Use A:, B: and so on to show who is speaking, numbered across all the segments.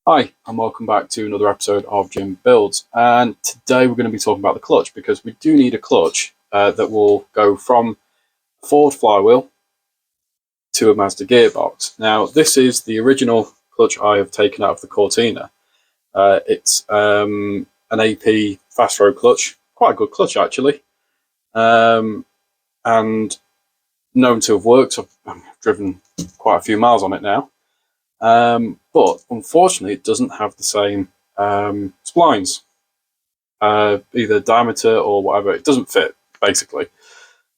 A: Hi, and welcome back to another episode of Jim Builds. And today we're going to be talking about the clutch because we do need a clutch that will go from Ford flywheel to a Mazda gearbox. Now, this is the original clutch I have taken out of the Cortina. It's an AP fast road clutch, quite a good clutch actually, and known to have worked. I've driven quite a few miles on it now. But unfortunately, it doesn't have the same splines, either diameter or whatever. It doesn't fit, basically.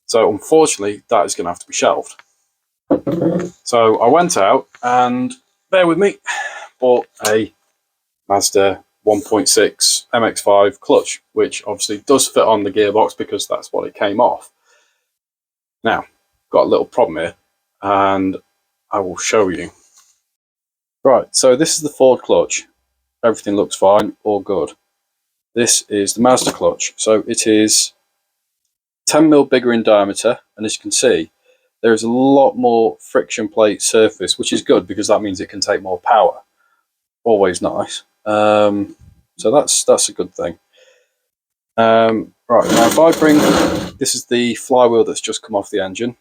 A: So unfortunately, that is going to have to be shelved. So I went out and, bear with me, bought a Mazda 1.6 MX5 Clutch, which obviously does fit on the gearbox because that's what it came off. Now, got a little problem here, and I will show you. Right, so this is the Ford clutch. Everything looks fine, all good. This is the Mazda clutch. So it is 10mm bigger in diameter, and as you can see, there is a lot more friction plate surface, which is good because that means it can take more power. Always nice. So that's a good thing. Right, now if I bring, this is the flywheel that's just come off the engine.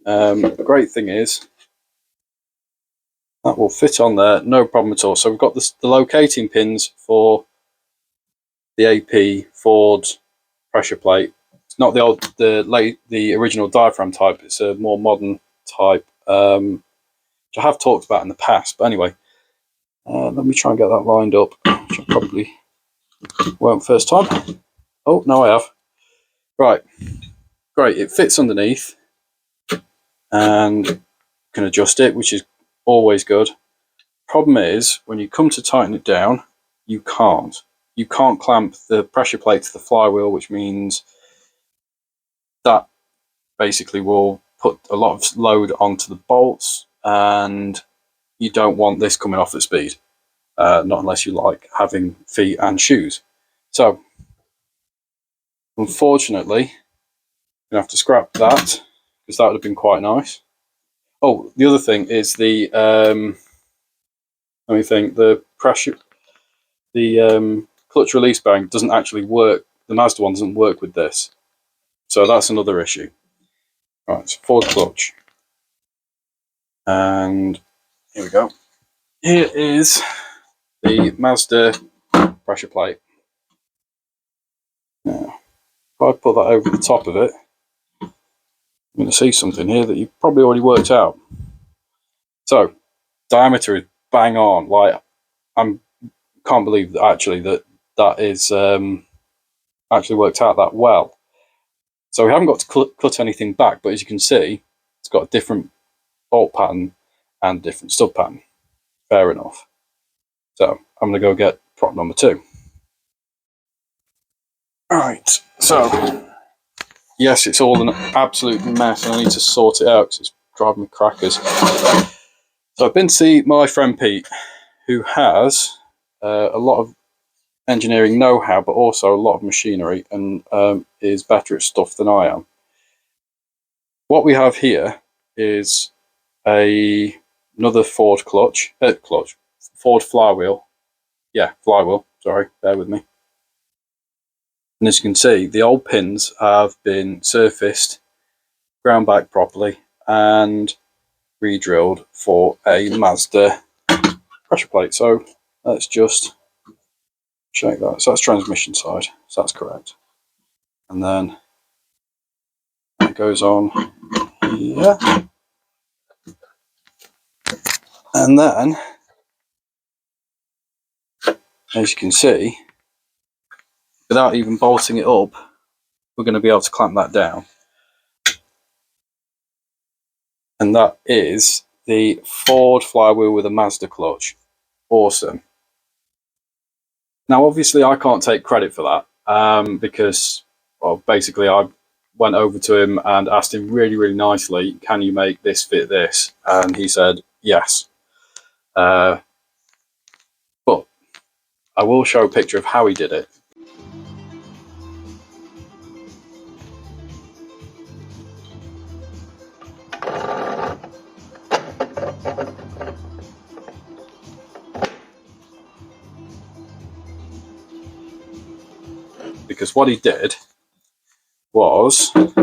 A: The great thing is, that will fit on there, no problem at all. So we've got the locating pins for the AP Ford pressure plate. It's not the original diaphragm type. It's a more modern type, which I have talked about in the past. But anyway, let me try and get that lined up, which I probably won't first time. Oh, no, I have. Right, great. It fits underneath, and can adjust it, which is always good. Problem is, when you come to tighten it down, you can't. You can't clamp the pressure plate to the flywheel, which means that basically will put a lot of load onto the bolts, and you don't want this coming off at speed, not unless you like having feet and shoes. So, unfortunately, I'm going to have to scrap that, because that would have been quite nice. Oh, the other thing is the, let me think, the pressure, the clutch release bearing doesn't actually work. The Mazda one doesn't work with this. So that's another issue. Right, so Ford clutch. And here we go. Here is the Mazda pressure plate. Now, if I put that over the top of it, I'm going to see something here that you've probably already worked out. So, diameter is bang on. Like, I can't believe that actually that is actually worked out that well. So we haven't got to cut anything back, but as you can see, it's got a different bolt pattern and different stud pattern. Fair enough. So I'm going to go get prop number 2. Right, so yes, it's all an absolute mess, and I need to sort it out because it's driving me crackers. So I've been to see my friend Pete, who has a lot of engineering know-how, but also a lot of machinery, and is better at stuff than I am. What we have here is another Ford clutch, Ford flywheel. Yeah, flywheel, sorry, bear with me. And as you can see, the old pins have been surfaced, ground back properly, and re-drilled for a Mazda pressure plate. So let's just check that. So that's transmission side, so that's correct. And then it goes on here. And then, as you can see, without even bolting it up, we're going to be able to clamp that down. And that is the Ford flywheel with a Mazda clutch. Awesome. Now, obviously, I can't take credit for that because, well, basically, I went over to him and asked him really, really nicely, can you make this fit this? And he said, yes. But I will show a picture of how he did it. because what he did was, let's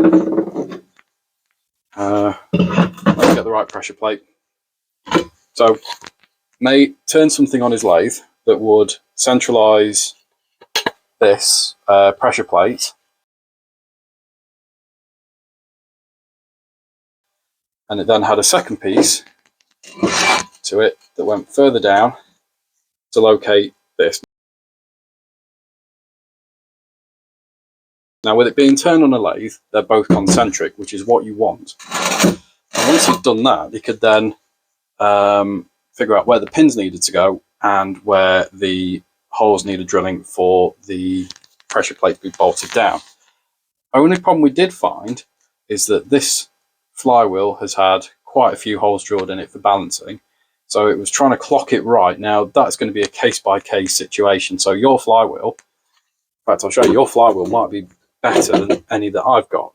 A: get the right pressure plate. So, turn something on his lathe that would centralise this pressure plate, and it then had a second piece to it that went further down to locate this. Now, with it being turned on a lathe, they're both concentric, which is what you want. And once you've done that, you could then figure out where the pins needed to go and where the holes needed drilling for the pressure plate to be bolted down. Only problem we did find is that this flywheel has had quite a few holes drilled in it for balancing. So it was trying to clock it right. Now, that's going to be a case-by-case situation. So your flywheel, in fact, I'll show you, your flywheel might be better than any that I've got.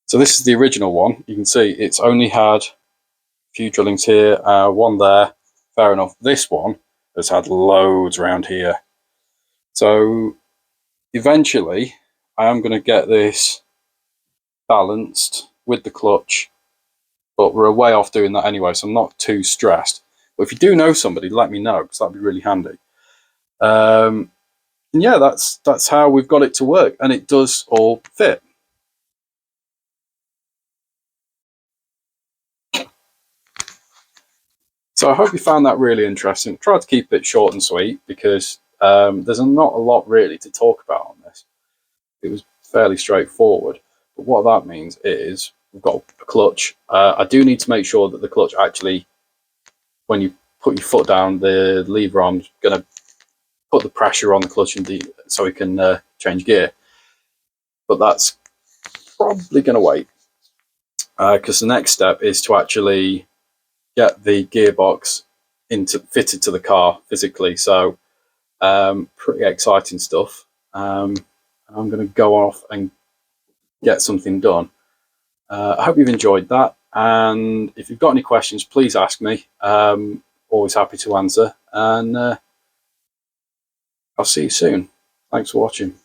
A: So this is the original one. You can see it's only had a few drillings here, one there. Fair enough. This one has had loads around here. So eventually, I am going to get this balanced with the clutch, but we're a way off doing that anyway, so I'm not too stressed. But if you do know somebody, let me know, because that'd be really handy. And yeah, that's how we've got it to work, and it does all fit. So I hope you found that really interesting. Tried to keep it short and sweet because there's not a lot really to talk about on this. It was fairly straightforward. But what that means is we've got a clutch. I do need to make sure that the clutch actually, when you put your foot down, the lever arm's going to put the pressure on the clutch so we can change gear. But that's probably going to wait because the next step is to actually get the gearbox fitted to the car physically. So pretty exciting stuff. I'm going to go off and get something done. I hope you've enjoyed that, and if you've got any questions, please ask me. Always happy to answer, and I'll see you soon. Thanks for watching.